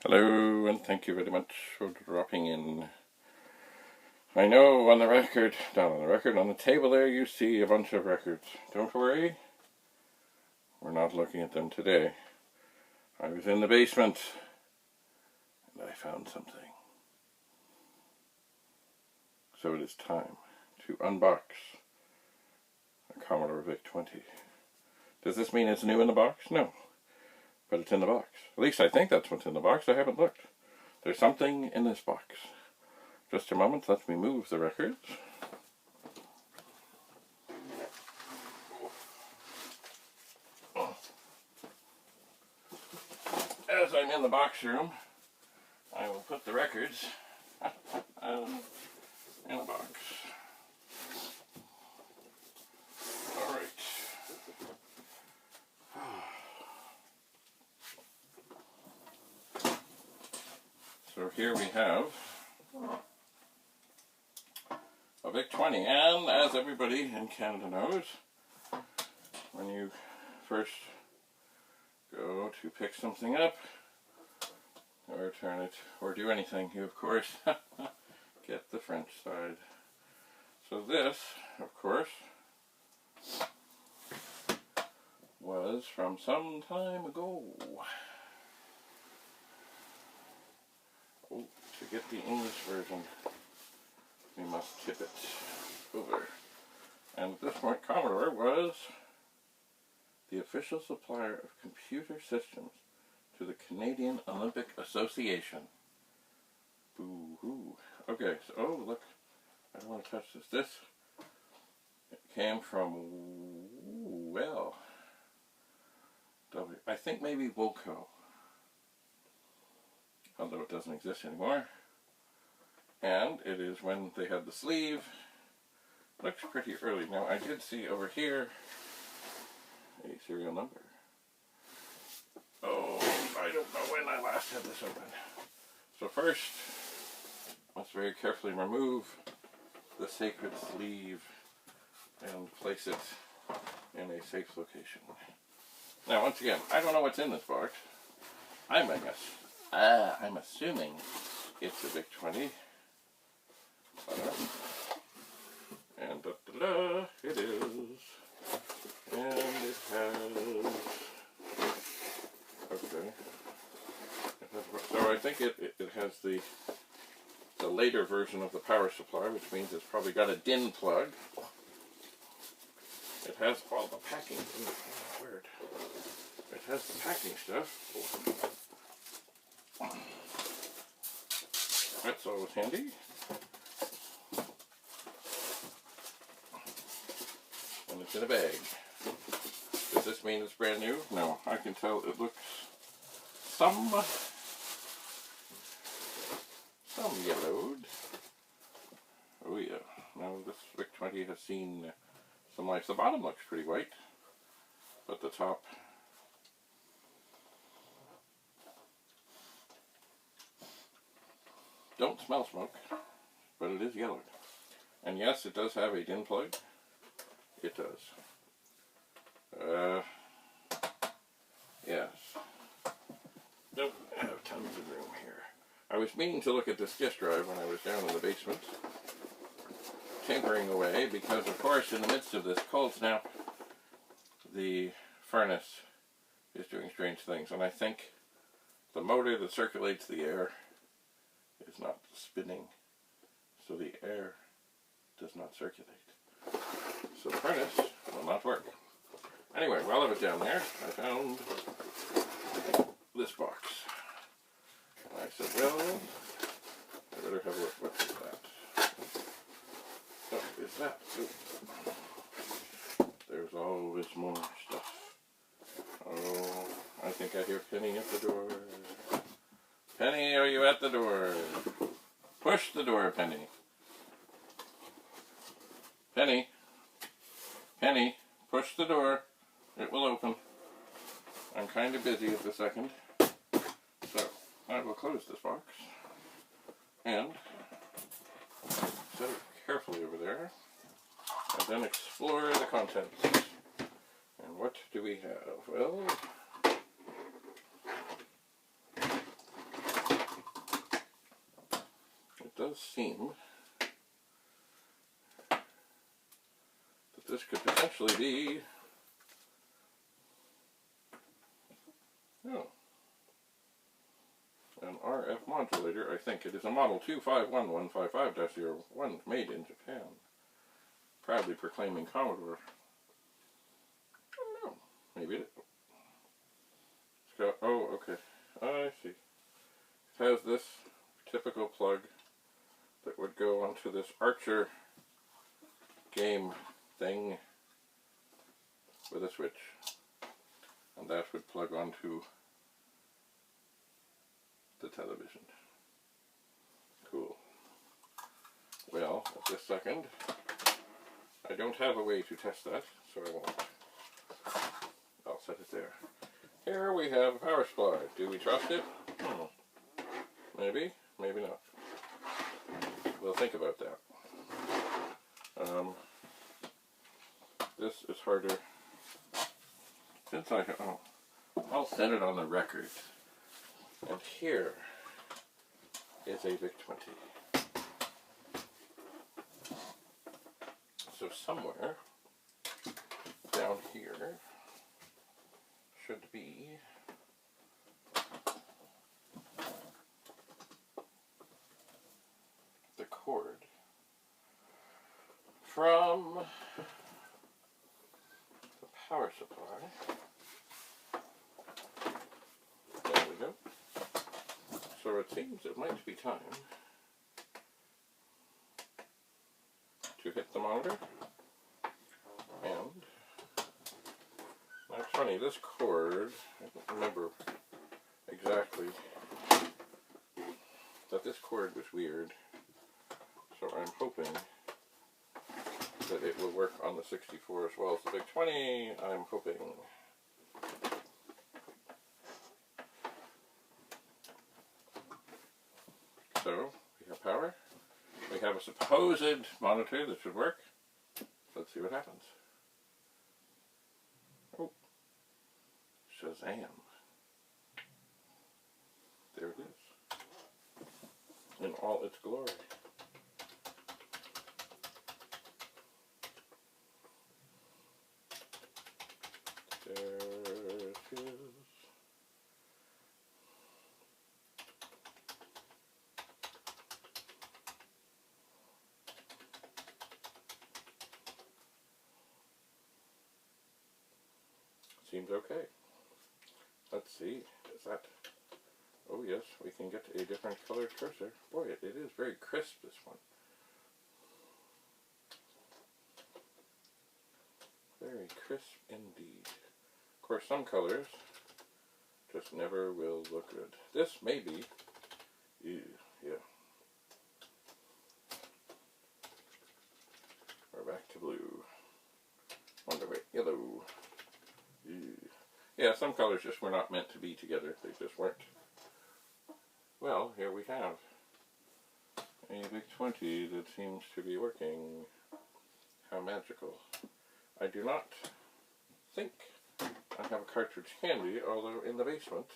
Hello, and thank you very much for dropping in. I know on the record, not on the record, on the table there you see a bunch of records. Don't worry, we're not looking at them today. I was in the basement, and I found something. So it is time to unbox a Commodore VIC-20. Does this mean it's new in the box? No. But it's in the box. At least I think that's what's in the box. I haven't looked. There's something in this box. Just a moment, let me move the records. As I'm in the box room, I will put the records in a box. Alright. So here we have a VIC-20, and as everybody in Canada knows, when you first go to pick something up, or turn it, or do anything, you of course get the French side. So this, of course, was from some time ago. Oh, to get the English version, we must tip it over. And at this point, Commodore was the official supplier of computer systems to the Canadian Olympic Association. Boo-hoo. Okay, so, oh, look, I don't want to touch this. This came from, well, I think maybe Wilco, although it doesn't exist anymore. And it is when they had the sleeve. Looks pretty early. Now, I did see over here a serial number. Oh, I don't know when I last had this open. So first, let's very carefully remove the sacred sleeve and place it in a safe location. Now, once again, I don't know what's in this box. I'm assuming it's a VIC-20. And da-da-da, it is. And it has, okay. So I think it has the later version of the power supply, which means it's probably got a DIN plug. It has all the packing. Oh, weird. It has the packing stuff. That's always handy. And it's in a bag. Does this mean it's brand new? No, I can tell it looks some yellowed. Oh yeah. Now this VIC-20 has seen some life. The bottom looks pretty white, but the top don't smell smoke, but it is yellowed. And yes, it does have a DIN plug. It does. Yes. Don't have tons of room here. I was meaning to look at this disk drive when I was down in the basement, tinkering away, because of course in the midst of this cold snap, the furnace is doing strange things, and I think the motor that circulates the air is not spinning, so the air does not circulate. So the furnace will not work. Anyway, while I was down there, I found this box. And I said, well, I better have a look. What is that? Oh, is that? Ooh. There's always more stuff. Oh, I think I hear Penny at the door. Penny, are you at the door? Push the door, Penny. Penny. Penny, push the door. It will open. I'm kind of busy at the second. So, I will close this box. And set it carefully over there. And then explore the contents. And what do we have? Well, does seem that this could potentially be, oh, an RF modulator. I think it is a model 251155-01 made in Japan. Proudly proclaiming Commodore. I don't know. Maybe it's got, oh, okay. I see. It has this typical plug that would go onto this Archer game thing with a switch. And that would plug onto the television. Cool. Well, at this second, I don't have a way to test that, so I won't. I'll set it there. Here we have a power supply. Do we trust it? Maybe, maybe not. We'll think about that. This is harder. Since I'll set it on the record. And here is a VIC-20. So somewhere down here should be the cord from the power supply. There we go. So it seems it might be time to hit the monitor. And that's funny, this cord, I don't remember exactly that this cord was weird, so I'm hoping that it will work on the 64 as well as the VIC-20. I'm hoping. So, we have power. We have a supposed monitor that should work. Let's see what happens. Oh. Shazam. There it is. In all its glory. There it is. Seems okay. Let's see. Is that... Oh yes, we can get a different colored cursor. Boy, it is very crisp, this one. Very crisp indeed. Of course, some colors just never will look good. This may be... Ew, yeah. We're back to blue. Wonder wait, yellow. Ew. Yeah, some colors just were not meant to be together. They just weren't. Well, here we have a VIC-20 that seems to be working. How magical. I do not think I have a cartridge handy, although in the basement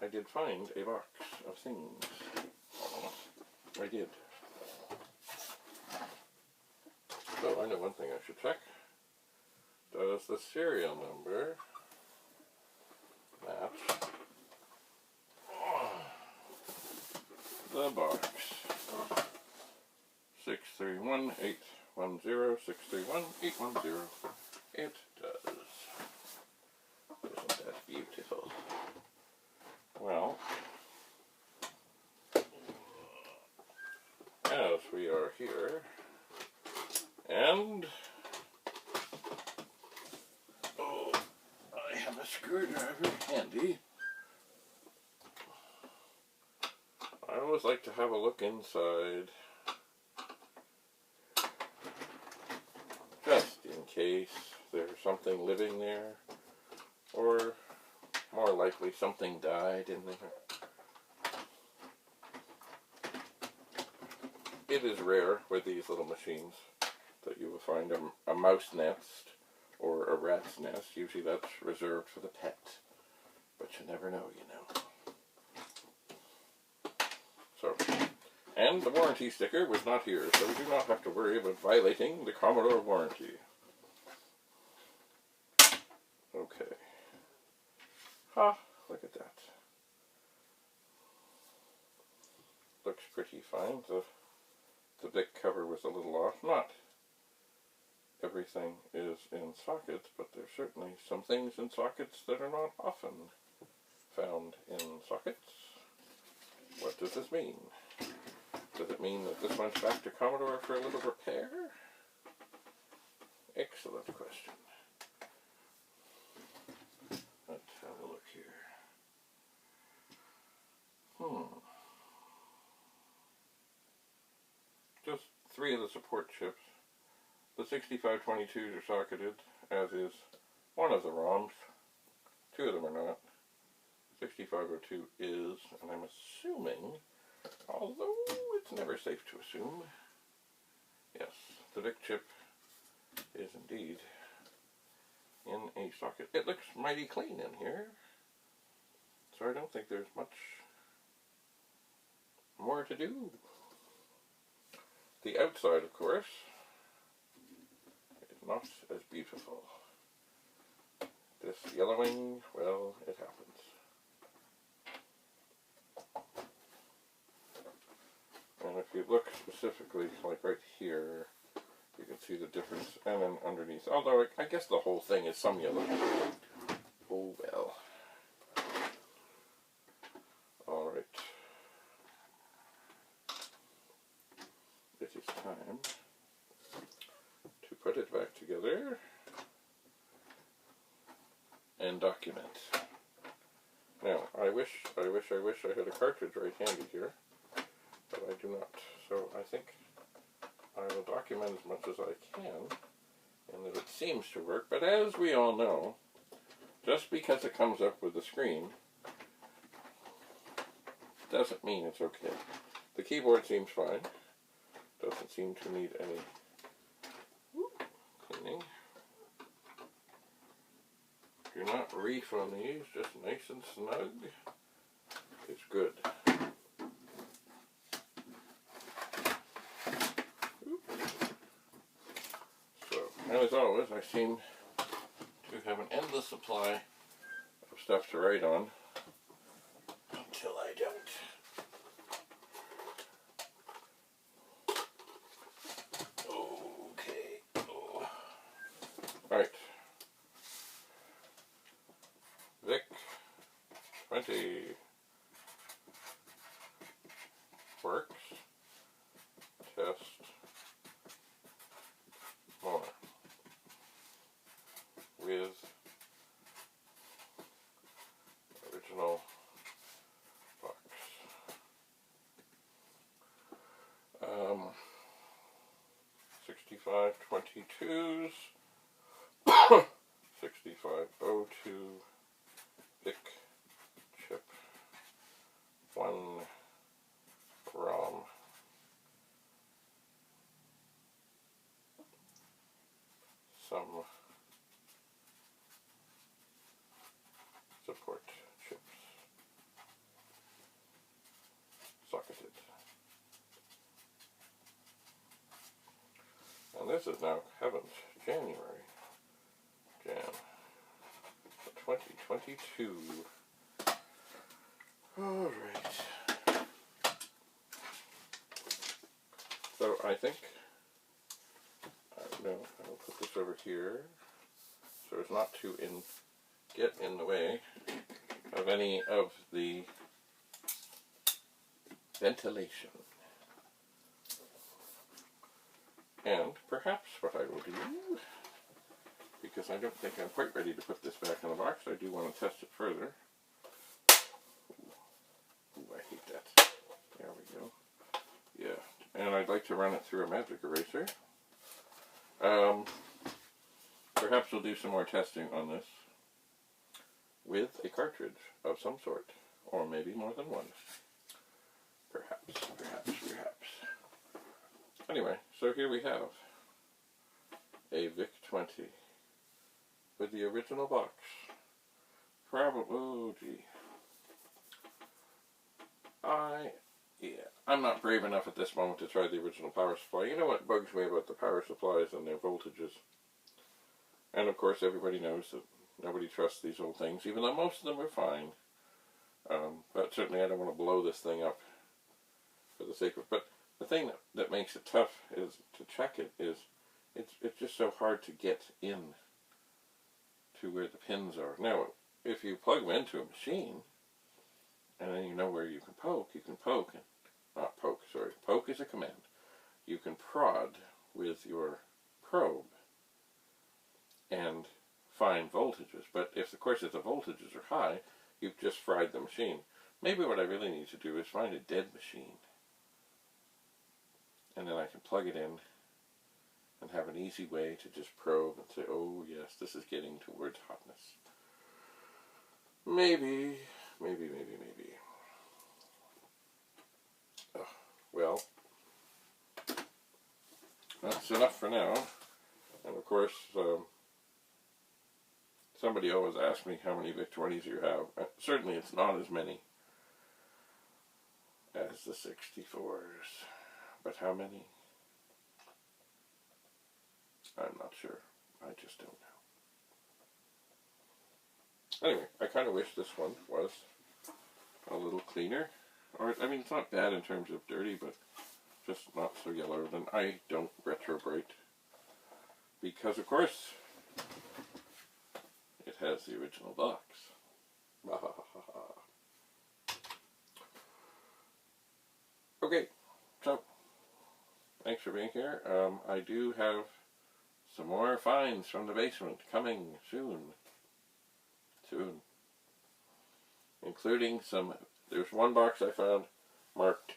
I did find a box of things. I did. So I know one thing I should check. Does the serial number match the box? 631-810-631-810. It does. Isn't that beautiful? Well, as we are here, and oh, I have a screwdriver handy. I always like to have a look inside, just in case there's something living there, or more likely something died in there. It is rare with these little machines that you will find a mouse nest or a rat's nest. Usually that's reserved for the pet, but you never know, you know. So, And the warranty sticker was not here, so we do not have to worry about violating the Commodore warranty. Okay. Ha, look at that. Looks pretty fine. The VIC cover was a little off. Not everything is in sockets, but there's certainly some things in sockets that are not often found in sockets. What does this mean? Does it mean that this went back to Commodore for a little repair? Excellent question. Let's have a look here. Just 3 of the support chips. The 6522s are socketed, as is one of the ROMs. 2 of them are not. 6502 is, and I'm assuming, although it's never safe to assume, yes, the VIC chip is indeed in a socket. It looks mighty clean in here, so I don't think there's much more to do. The outside, of course, is not as beautiful. This yellowing, well, it happens. And if you look specifically, like right here, you can see the difference, and then underneath. Although, I guess the whole thing is some yellow. Oh well. Alright. It is time to put it back together and document. Now, I wish I had a cartridge right handy here, but I do not. So I think I will document as much as I can, and that it seems to work. But as we all know, just because it comes up with the screen doesn't mean it's okay. The keyboard seems fine. Doesn't seem to need any cleaning. Do not reef on these, just nice and snug. It's good. So, and as always, I seem to have an endless supply of stuff to write on until I don't. Okay. Oh. Alright. VIC-20 works. Test more with original box. 6522s, 6502 VIC chip, 1 ROM. Some support chips, socketed. And this is now, heavens, January. Jan 2022. Alright. So I think, no, I will put this over here so as not to get in the way of any of the ventilation. And perhaps what I will do, because I don't think I'm quite ready to put this back in the box, I do want to test it further. Ooh, I hate that. There we go. Yeah, and I'd like to run it through a magic eraser. Perhaps we'll do some more testing on this with a cartridge of some sort, or maybe more than one. Perhaps. Anyway, so here we have a VIC-20 with the original box. Probably, oh gee. Yeah. I'm not brave enough at this moment to try the original power supply. You know what bugs me about the power supplies and their voltages? And of course everybody knows that nobody trusts these old things, even though most of them are fine. But certainly I don't want to blow this thing up for the sake of it. But the thing that makes it tough is to check it is it's just so hard to get in to where the pins are. Now, if you plug them into a machine, and then you know where you can poke, and not poke, sorry, poke is a command. You can prod with your probe and find voltages. But if, of course, if the voltages are high, you've just fried the machine. Maybe what I really need to do is find a dead machine. And then I can plug it in and have an easy way to just probe and say, oh yes, this is getting towards hotness. Maybe. Oh, well, that's enough for now. And of course, somebody always asks me how many VIC-20s you have. Certainly it's not as many as the 64s. But how many? I'm not sure. I just don't know. Anyway, I kind of wish this one was a little cleaner. Or, I mean, it's not bad in terms of dirty, but just not so yellow. Then I don't retrobrate. Because, of course, it has the original box. Okay, so, thanks for being here. I do have some more finds from the basement coming soon. Including some, there's one box I found marked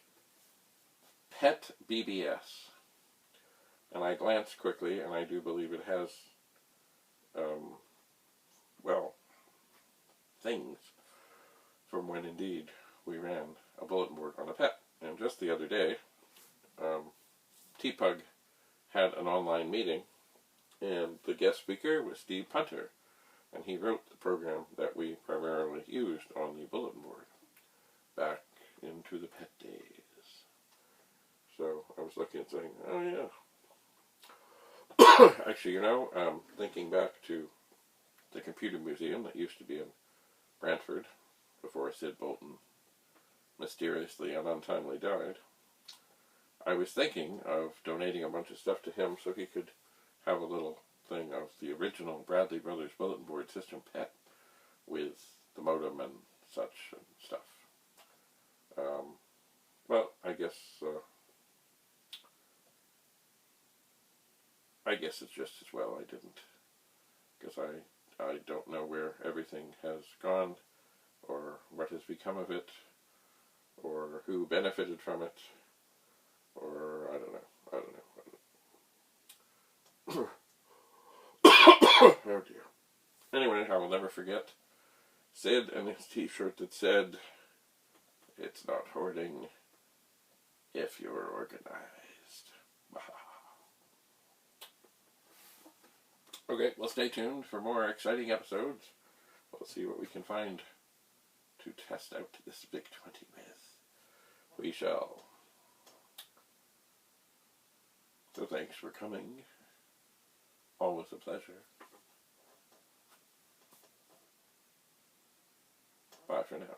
Pet BBS. And I glanced quickly, and I do believe it has, well, things from when indeed we ran a bulletin board on a pet. And just the other day, T-Pug had an online meeting, and the guest speaker was Steve Punter, and he wrote the program that we primarily used on the bulletin board back into the pet days. So I was looking and saying, oh yeah. Actually, you know, thinking back to the computer museum that used to be in Brantford before Sid Bolton mysteriously and untimely died, I was thinking of donating a bunch of stuff to him so he could have a little thing of the original Bradley Brothers bulletin board system pet with the modem and such and stuff. Well, I guess it's just as well I didn't, because I don't know where everything has gone, or what has become of it, or who benefited from it, or I don't know. Oh dear. Anyway, I will never forget Sid and his t-shirt that said, "It's not hoarding if you're organized." Okay, well, stay tuned for more exciting episodes. We'll see what we can find to test out this VIC-20 with. We shall. So thanks for coming. Always a pleasure. Bye for now.